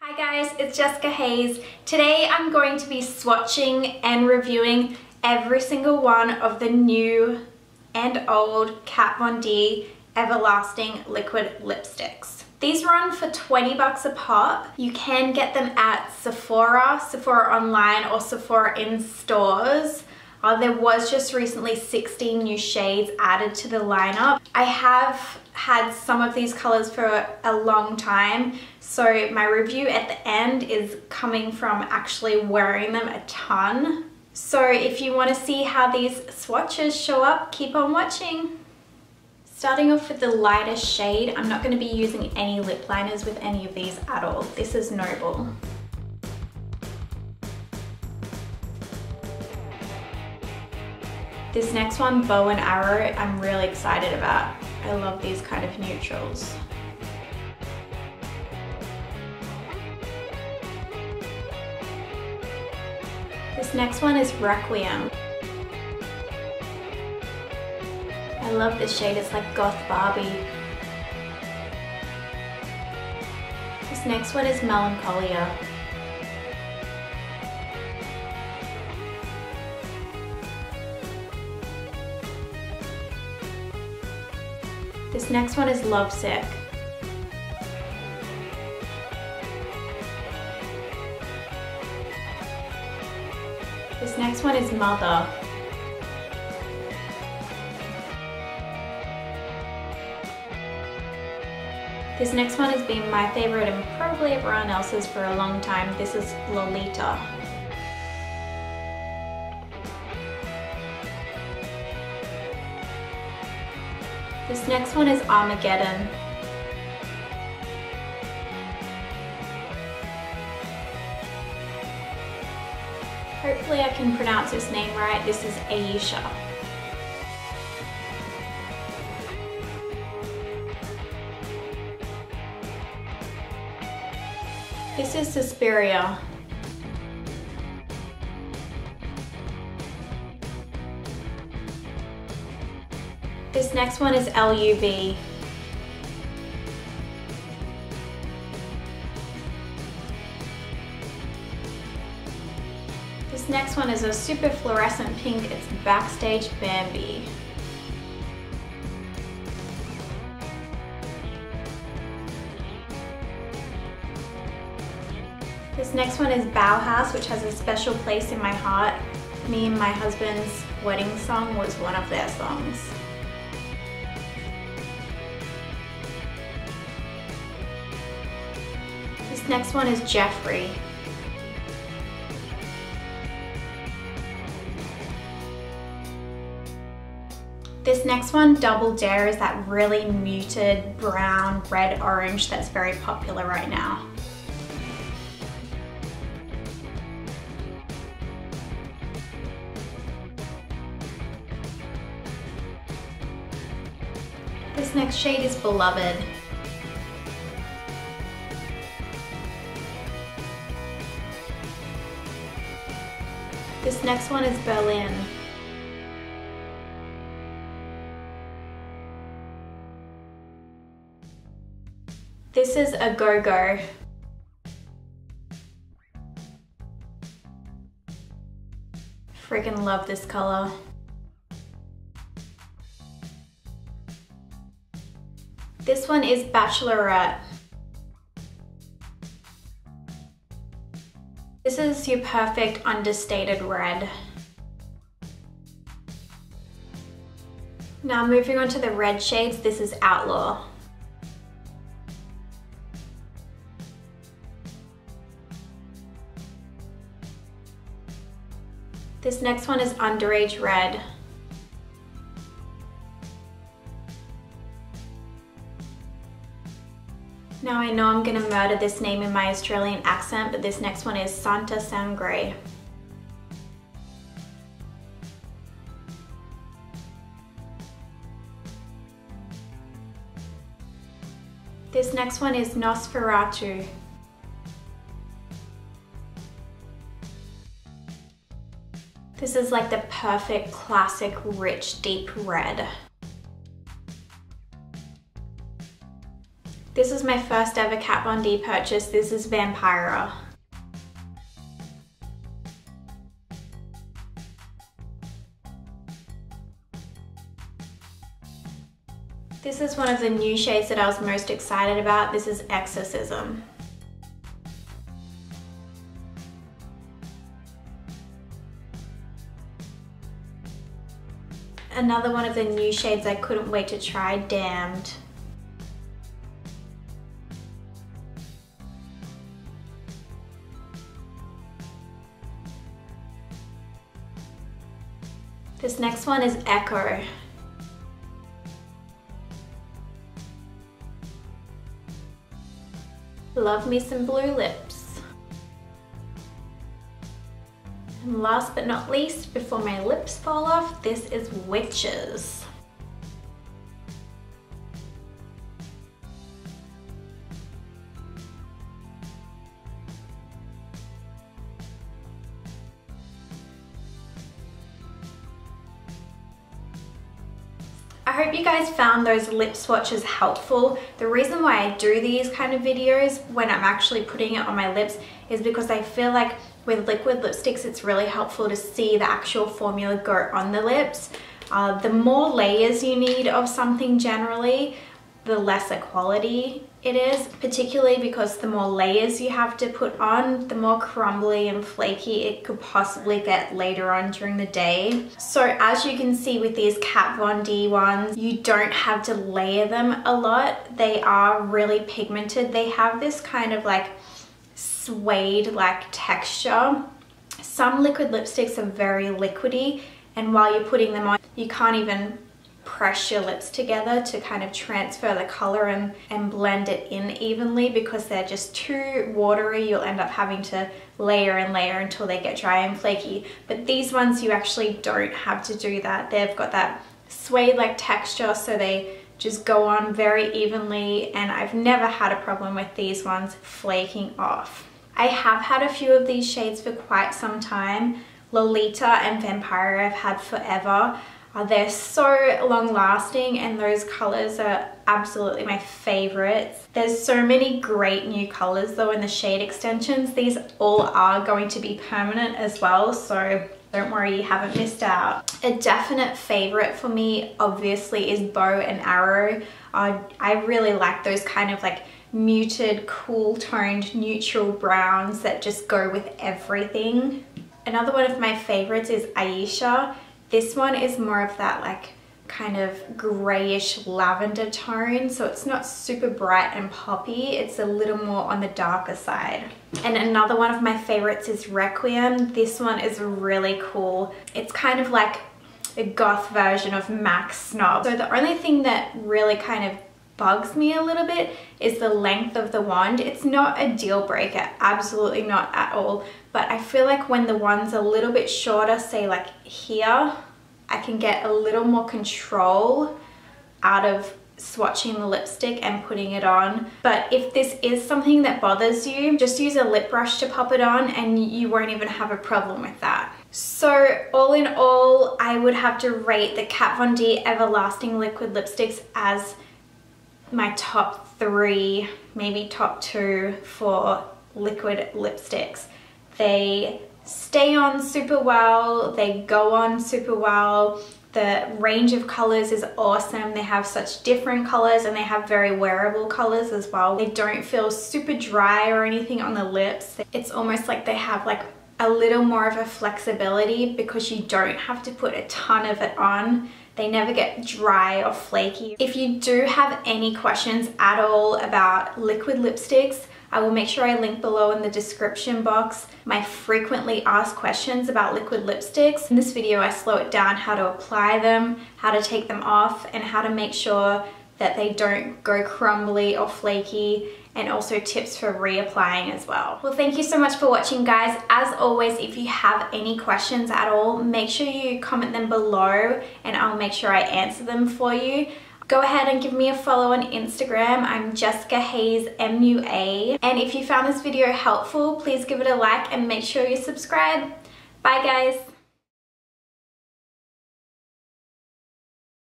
Hi guys, it's Jessica Hayes. Today I'm going to be swatching and reviewing every single one of the new and old Kat Von D Everlasting liquid lipsticks. These run for 20 bucks a pop. You can get them at Sephora, Sephora online, or Sephora in stores. There was just recently 16 new shades added to the lineup. I have had some of these colors for a long time, so my review at the end is coming from actually wearing them a ton. So if you want to see how these swatches show up, keep on watching. Starting off with the lightest shade, I'm not going to be using any lip liners with any of these at all. This is Noble. This next one, Bow and Arrow, I'm really excited about. I love these kind of neutrals. This next one is Requiem. I love this shade, it's like Goth Barbie. This next one is Melancholia. This next one is Lovesick. This next one is Mother. This next one has been my favorite and probably everyone else's for a long time. This is Lolita. This next one is Armageddon. Hopefully I can pronounce this name right. This is Aisha. This is Suspiria. This next one is LUV. This next one is a super fluorescent pink. It's Backstage Bambi. This next one is Bauhaus, which has a special place in my heart. Me and my husband's wedding song was one of their songs. This next one is Jeffrey. This next one, Double Dare, is that really muted brown, red, orange that's very popular right now. This next shade is Beloved. This next one is Berlin. This is a Go-Go. Freaking love this color. This one is Bachelorette. This is your perfect understated red. Now moving on to the red shades, this is Outlaw. This next one is Underage Red. Now I know I'm gonna murder this name in my Australian accent, but this next one is Santa Sangre. This next one is Nosferatu. This is like the perfect, classic, rich, deep red. This is my first ever Kat Von D purchase. This is Vampira. This is one of the new shades that I was most excited about. This is Exorcism. Another one of the new shades I couldn't wait to try, Damned. This next one is Echo. Love me some blue lips. And last but not least, before my lips fall off, this is Witches. I hope you guys found those lip swatches helpful. The reason why I do these kind of videos when I'm actually putting it on my lips is because I feel like with liquid lipsticks it's really helpful to see the actual formula go on the lips. The more layers you need of something generally, the lesser quality it is, particularly because the more layers you have to put on, the more crumbly and flaky it could possibly get later on during the day. So as you can see with these Kat Von D ones, you don't have to layer them a lot. They are really pigmented. They have this kind of like suede-like texture. Some liquid lipsticks are very liquidy, and while you're putting them on, you can't even press your lips together to kind of transfer the color and blend it in evenly because they're just too watery. You'll end up having to layer and layer until they get dry and flaky. But these ones, you actually don't have to do that. They've got that suede-like texture, so they just go on very evenly, and I've never had a problem with these ones flaking off. I have had a few of these shades for quite some time. Lolita and Vampira I've had forever. They're so long lasting, and those colors are absolutely my favorites. There's so many great new colors though in the shade extensions. These all are going to be permanent as well, so don't worry, you haven't missed out. A definite favorite for me obviously is Bow and Arrow. I really like those kind of like muted, cool toned, neutral browns that just go with everything. Another one of my favorites is Ayesha. This one is more of that like kind of grayish lavender tone, so it's not super bright and poppy. It's a little more on the darker side. And another one of my favorites is Requiem. This one is really cool. It's kind of like a goth version of MAC Snob. So the only thing that really kind of bugs me a little bit is the length of the wand. It's not a deal breaker, absolutely not at all, but I feel like when the wand's a little bit shorter, say like here, I can get a little more control out of swatching the lipstick and putting it on. But if this is something that bothers you, just use a lip brush to pop it on and you won't even have a problem with that. So all in all, I would have to rate the Kat Von D Everlasting liquid lipsticks as my top 3, maybe top 2 for liquid lipsticks. They stay on super well, they go on super well, the range of colors is awesome. They have such different colors and they have very wearable colors as well. They don't feel super dry or anything on the lips. It's almost like they have like a little more of a flexibility because you don't have to put a ton of it on. They never get dry or flaky. If you do have any questions at all about liquid lipsticks, I will make sure I link below in the description box my frequently asked questions about liquid lipsticks. In this video, I slow it down how to apply them, how to take them off, and how to make sure that they don't go crumbly or flaky, and also tips for reapplying as well. Well, thank you so much for watching, guys. As always, if you have any questions at all, make sure you comment them below and I'll make sure I answer them for you. Go ahead and give me a follow on Instagram. I'm Jessica Hayes MUA. And if you found this video helpful, please give it a like and make sure you subscribe. Bye, guys.